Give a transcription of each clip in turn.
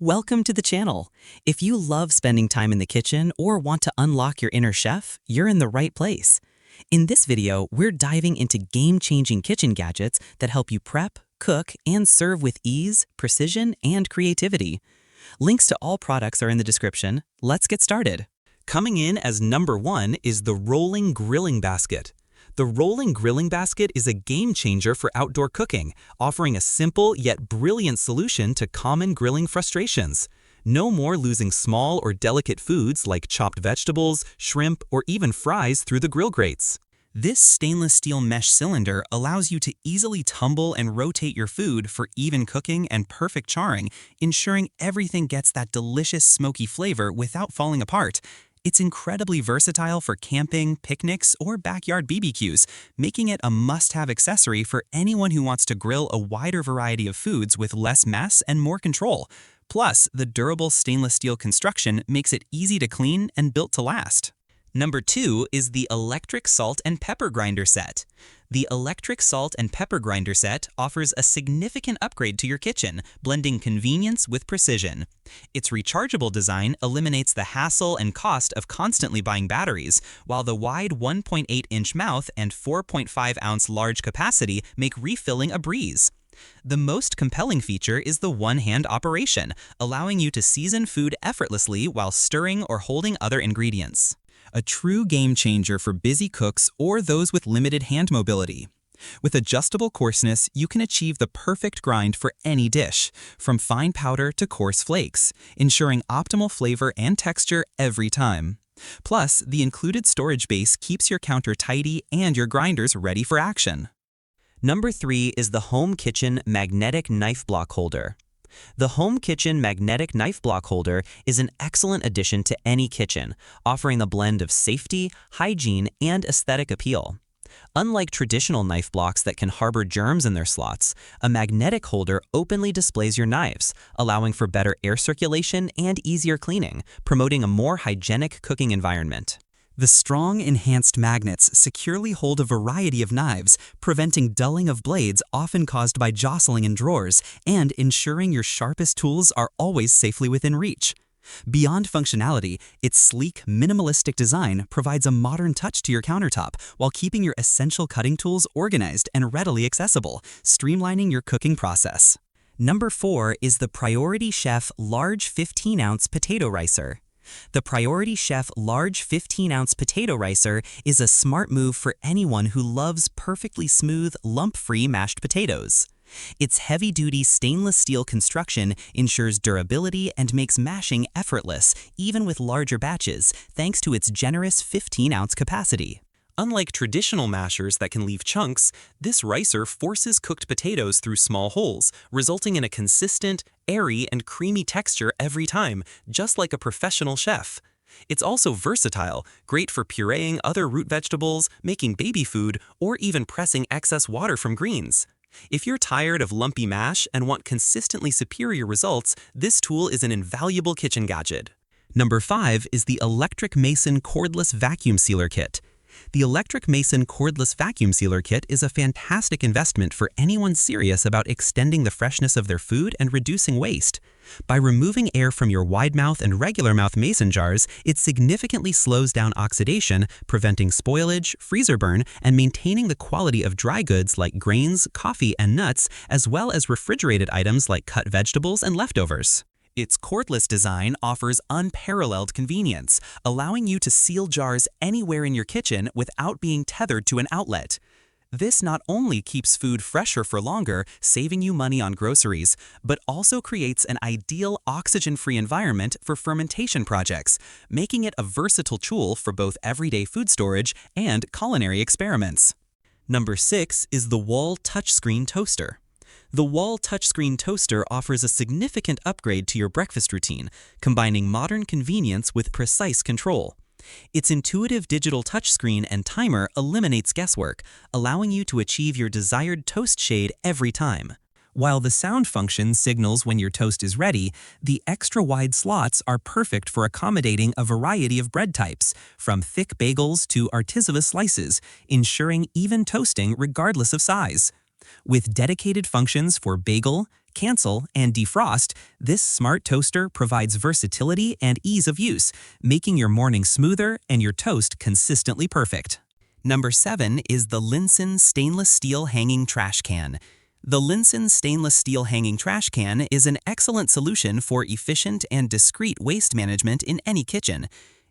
Welcome to the channel. If you love spending time in the kitchen or want to unlock your inner chef, you're in the right place. In this video, we're diving into game-changing kitchen gadgets that help you prep, cook, and serve with ease, precision, and creativity. Links to all products are in the description. Let's get started. Coming in as number 1 is the Rolling Grilling Basket. The Rolling Grilling Basket is a game changer for outdoor cooking, offering a simple yet brilliant solution to common grilling frustrations. No more losing small or delicate foods like chopped vegetables, shrimp, or even fries through the grill grates. This stainless steel mesh cylinder allows you to easily tumble and rotate your food for even cooking and perfect charring, ensuring everything gets that delicious smoky flavor without falling apart. It's incredibly versatile for camping, picnics, or backyard BBQs, making it a must-have accessory for anyone who wants to grill a wider variety of foods with less mess and more control. Plus, the durable stainless steel construction makes it easy to clean and built to last. Number 2 is the Electric Salt and Pepper Grinder Set. The Electric Salt and Pepper Grinder Set offers a significant upgrade to your kitchen, blending convenience with precision. Its rechargeable design eliminates the hassle and cost of constantly buying batteries, while the wide 1.8-inch mouth and 4.5-ounce large capacity make refilling a breeze. The most compelling feature is the one-hand operation, allowing you to season food effortlessly while stirring or holding other ingredients. A true game changer for busy cooks or those with limited hand mobility. With adjustable coarseness, you can achieve the perfect grind for any dish, from fine powder to coarse flakes, ensuring optimal flavor and texture every time. Plus, the included storage base keeps your counter tidy and your grinders ready for action. Number 3 is the Home Kitchen Magnetic Knife Block Holder. The Home Kitchen Magnetic Knife Block Holder is an excellent addition to any kitchen, offering a blend of safety, hygiene, and aesthetic appeal. Unlike traditional knife blocks that can harbor germs in their slots, a magnetic holder openly displays your knives, allowing for better air circulation and easier cleaning, promoting a more hygienic cooking environment. The strong, enhanced magnets securely hold a variety of knives, preventing dulling of blades often caused by jostling in drawers and ensuring your sharpest tools are always safely within reach. Beyond functionality, its sleek, minimalistic design provides a modern touch to your countertop while keeping your essential cutting tools organized and readily accessible, streamlining your cooking process. Number 4 is the Priority Chef Large 15-ounce Potato Ricer. The Priority Chef Large 15-ounce Potato Ricer is a smart move for anyone who loves perfectly smooth, lump-free mashed potatoes. Its heavy-duty stainless steel construction ensures durability and makes mashing effortless, even with larger batches, thanks to its generous 15-ounce capacity. Unlike traditional mashers that can leave chunks, this ricer forces cooked potatoes through small holes, resulting in a consistent, airy, and creamy texture every time, just like a professional chef. It's also versatile, great for pureeing other root vegetables, making baby food, or even pressing excess water from greens. If you're tired of lumpy mash and want consistently superior results, this tool is an invaluable kitchen gadget. Number 5 is the Electric Mason Cordless Vacuum Sealer Kit. The Electric Mason Cordless Vacuum Sealer Kit is a fantastic investment for anyone serious about extending the freshness of their food and reducing waste. By removing air from your wide mouth and regular mouth mason jars, it significantly slows down oxidation, preventing spoilage, freezer burn, and maintaining the quality of dry goods like grains, coffee, and nuts, as well as refrigerated items like cut vegetables and leftovers. Its cordless design offers unparalleled convenience, allowing you to seal jars anywhere in your kitchen without being tethered to an outlet. This not only keeps food fresher for longer, saving you money on groceries, but also creates an ideal oxygen-free environment for fermentation projects, making it a versatile tool for both everyday food storage and culinary experiments. Number 6 is the Wall Touchscreen Toaster. The Wall Touchscreen Toaster offers a significant upgrade to your breakfast routine, combining modern convenience with precise control. Its intuitive digital touchscreen and timer eliminates guesswork, allowing you to achieve your desired toast shade every time. While the sound function signals when your toast is ready, the extra-wide slots are perfect for accommodating a variety of bread types, from thick bagels to artisanal slices, ensuring even toasting regardless of size. With dedicated functions for bagel, cancel, and defrost, this smart toaster provides versatility and ease of use, making your morning smoother and your toast consistently perfect. Number 7 is the Linson Stainless Steel Hanging Trash Can. The Linson Stainless Steel Hanging Trash Can is an excellent solution for efficient and discreet waste management in any kitchen.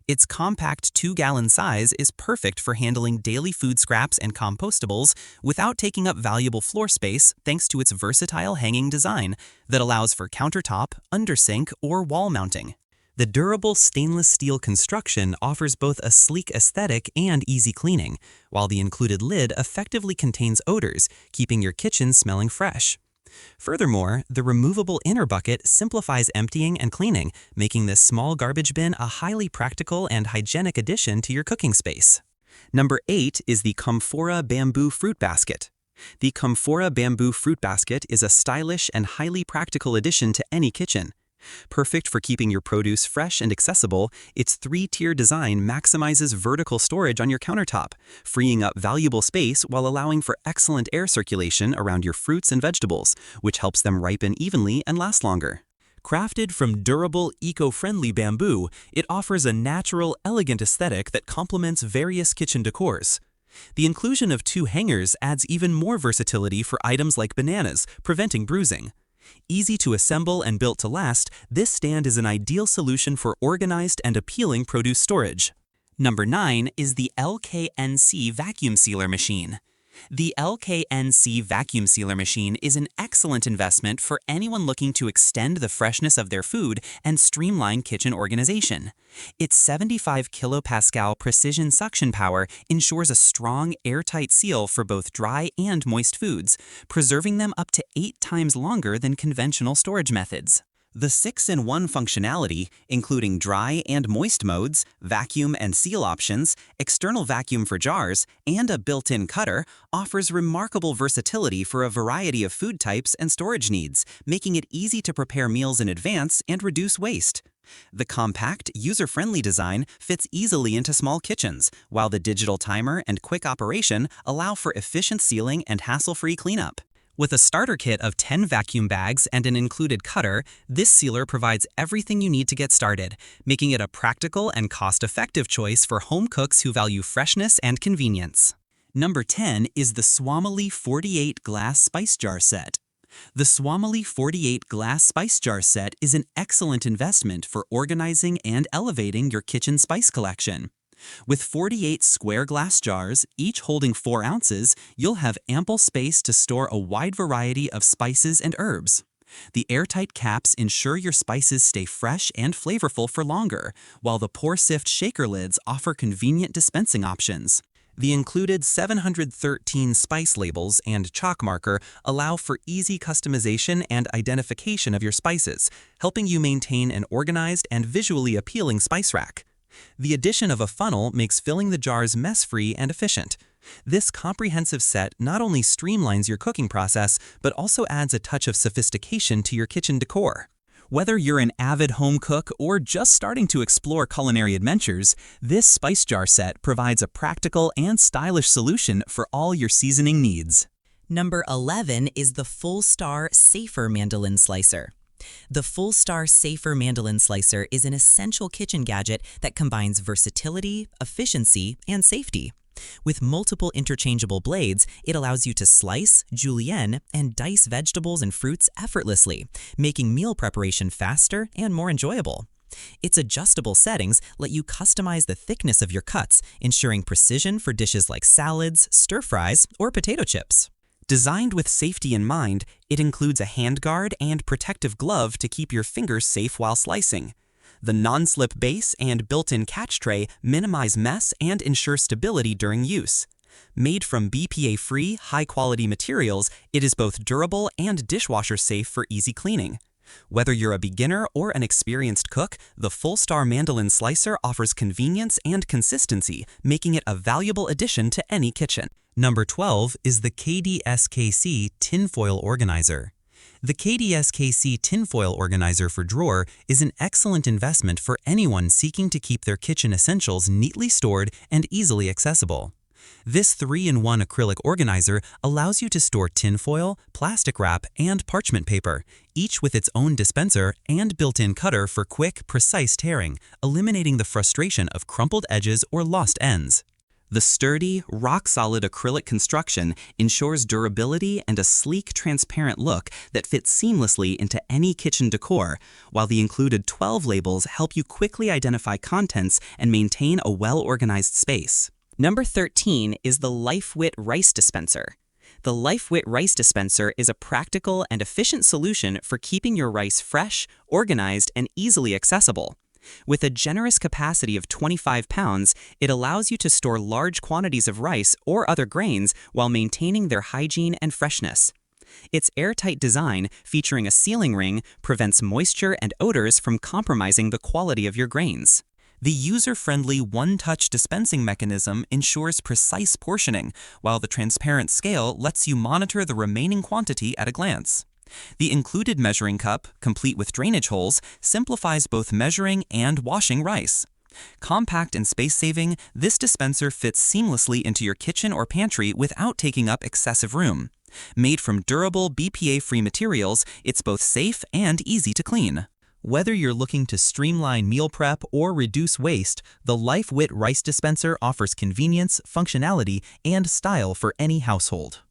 Its compact 2-gallon size is perfect for handling daily food scraps and compostables without taking up valuable floor space thanks to its versatile hanging design that allows for countertop, undersink, or wall mounting. The durable stainless steel construction offers both a sleek aesthetic and easy cleaning, while the included lid effectively contains odors, keeping your kitchen smelling fresh. Furthermore, the removable inner bucket simplifies emptying and cleaning, making this small garbage bin a highly practical and hygienic addition to your cooking space. Number 8 is the Comfora Bamboo Fruit Basket. The Comfora Bamboo Fruit Basket is a stylish and highly practical addition to any kitchen. Perfect for keeping your produce fresh and accessible, its 3-tier design maximizes vertical storage on your countertop, freeing up valuable space while allowing for excellent air circulation around your fruits and vegetables, which helps them ripen evenly and last longer. Crafted from durable, eco-friendly bamboo, it offers a natural, elegant aesthetic that complements various kitchen decors. The inclusion of 2 hangers adds even more versatility for items like bananas, preventing bruising. Easy to assemble and built to last, this stand is an ideal solution for organized and appealing produce storage. Number 9 is the LKNC Vacuum Sealer Machine. The LKNC Vacuum Sealer Machine is an excellent investment for anyone looking to extend the freshness of their food and streamline kitchen organization. Its 75 kilopascal precision suction power ensures a strong, airtight seal for both dry and moist foods, preserving them up to 8 times longer than conventional storage methods. The 6-in-1 functionality, including dry and moist modes, vacuum and seal options, external vacuum for jars, and a built-in cutter, offers remarkable versatility for a variety of food types and storage needs, making it easy to prepare meals in advance and reduce waste. The compact, user-friendly design fits easily into small kitchens, while the digital timer and quick operation allow for efficient sealing and hassle-free cleanup. With a starter kit of 10 vacuum bags and an included cutter, this sealer provides everything you need to get started, making it a practical and cost-effective choice for home cooks who value freshness and convenience. Number 10 is the Swamily 48 Glass Spice Jar Set. The Swamily 48 Glass Spice Jar Set is an excellent investment for organizing and elevating your kitchen spice collection. With 48 square glass jars, each holding 4 ounces, you'll have ample space to store a wide variety of spices and herbs. The airtight caps ensure your spices stay fresh and flavorful for longer, while the Pour Sift shaker lids offer convenient dispensing options. The included 713 spice labels and chalk marker allow for easy customization and identification of your spices, helping you maintain an organized and visually appealing spice rack. The addition of a funnel makes filling the jars mess-free and efficient. This comprehensive set not only streamlines your cooking process, but also adds a touch of sophistication to your kitchen decor. Whether you're an avid home cook or just starting to explore culinary adventures, this spice jar set provides a practical and stylish solution for all your seasoning needs. Number 11 is the Full Star Safer Mandolin Slicer. The Full Star Safer Mandolin Slicer is an essential kitchen gadget that combines versatility, efficiency, and safety. With multiple interchangeable blades, it allows you to slice, julienne, and dice vegetables and fruits effortlessly, making meal preparation faster and more enjoyable. Its adjustable settings let you customize the thickness of your cuts, ensuring precision for dishes like salads, stir-fries, or potato chips. Designed with safety in mind, it includes a handguard and protective glove to keep your fingers safe while slicing. The non-slip base and built-in catch tray minimize mess and ensure stability during use. Made from BPA-free, high-quality materials, it is both durable and dishwasher-safe for easy cleaning. Whether you're a beginner or an experienced cook, the Full Star Mandolin Slicer offers convenience and consistency, making it a valuable addition to any kitchen. Number 12 is the KDSKC Tinfoil Organizer. The KDSKC Tinfoil Organizer for Drawer is an excellent investment for anyone seeking to keep their kitchen essentials neatly stored and easily accessible. This 3-in-1 acrylic organizer allows you to store tinfoil, plastic wrap, and parchment paper, each with its own dispenser and built-in cutter for quick, precise tearing, eliminating the frustration of crumpled edges or lost ends. The sturdy, rock-solid acrylic construction ensures durability and a sleek, transparent look that fits seamlessly into any kitchen decor, while the included 12 labels help you quickly identify contents and maintain a well-organized space. Number 13 is the LifeWit Rice Dispenser. The LifeWit Rice Dispenser is a practical and efficient solution for keeping your rice fresh, organized, and easily accessible. With a generous capacity of 25 pounds, it allows you to store large quantities of rice or other grains while maintaining their hygiene and freshness. Its airtight design, featuring a sealing ring, prevents moisture and odors from compromising the quality of your grains. The user-friendly one-touch dispensing mechanism ensures precise portioning, while the transparent scale lets you monitor the remaining quantity at a glance. The included measuring cup, complete with drainage holes, simplifies both measuring and washing rice. Compact and space-saving, this dispenser fits seamlessly into your kitchen or pantry without taking up excessive room. Made from durable, BPA-free materials, it's both safe and easy to clean. Whether you're looking to streamline meal prep or reduce waste, the LifeWit Rice Dispenser offers convenience, functionality, and style for any household.